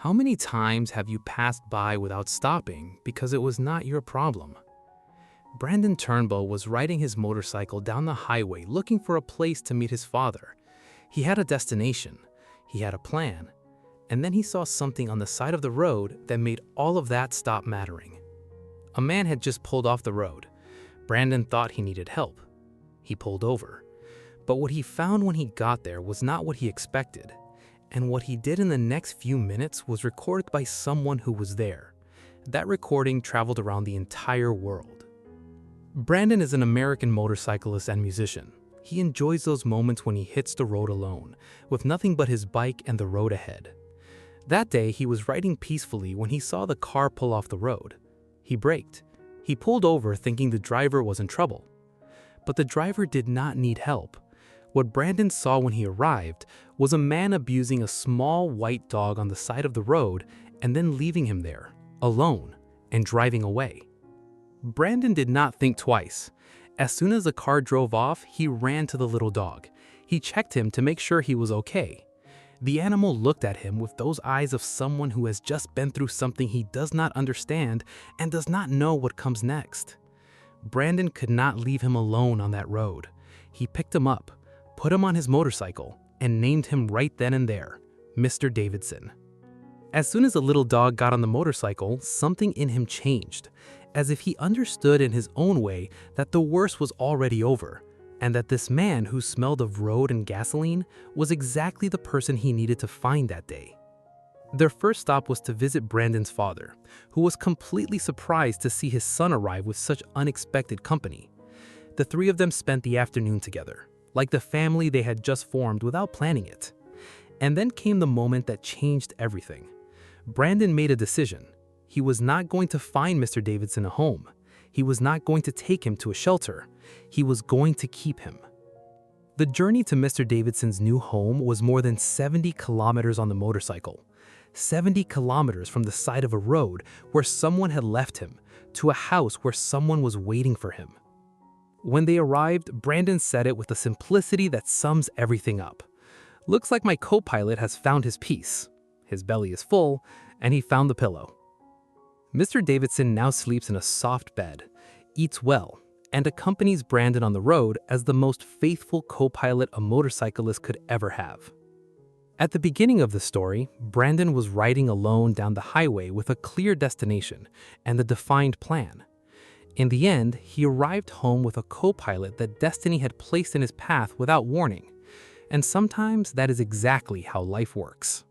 How many times have you passed by without stopping because it was not your problem? Brandon Turnbow was riding his motorcycle down the highway looking for a place to meet his father. He had a destination, he had a plan, and then he saw something on the side of the road that made all of that stop mattering. A man had just pulled off the road. Brandon thought he needed help. He pulled over. But what he found when he got there was not what he expected. And what he did in the next few minutes was recorded by someone who was there. That recording traveled around the entire world. Brandon is an American motorcyclist and musician. He enjoys those moments when he hits the road alone, with nothing but his bike and the road ahead. That day, he was riding peacefully when he saw the car pull off the road. He braked. He pulled over thinking the driver was in trouble. But the driver did not need help. What Brandon saw when he arrived was a man abusing a small white dog on the side of the road and then leaving him there, alone, and driving away. Brandon did not think twice. As soon as the car drove off, he ran to the little dog. He checked him to make sure he was okay. The animal looked at him with those eyes of someone who has just been through something he does not understand and does not know what comes next. Brandon could not leave him alone on that road. He picked him up, put him on his motorcycle, and named him right then and there, Mr. Davidson. As soon as the little dog got on the motorcycle, something in him changed, as if he understood in his own way that the worst was already over, and that this man who smelled of road and gasoline was exactly the person he needed to find that day. Their first stop was to visit Brandon's father, who was completely surprised to see his son arrive with such unexpected company. The three of them spent the afternoon together, like the family they had just formed without planning it. And then came the moment that changed everything. Brandon made a decision. He was not going to find Mr. Davidson a home. He was not going to take him to a shelter. He was going to keep him. The journey to Mr. Davidson's new home was more than 70 kilometers on the motorcycle. 70 kilometers from the side of a road where someone had left him to a house where someone was waiting for him. When they arrived, Brandon said it with a simplicity that sums everything up. "Looks like my co-pilot has found his peace. His belly is full, and he found the pillow." Mr. Davidson now sleeps in a soft bed, eats well, and accompanies Brandon on the road as the most faithful co-pilot a motorcyclist could ever have. At the beginning of the story, Brandon was riding alone down the highway with a clear destination and a defined plan. In the end, he arrived home with a co-pilot that destiny had placed in his path without warning. And sometimes that is exactly how life works.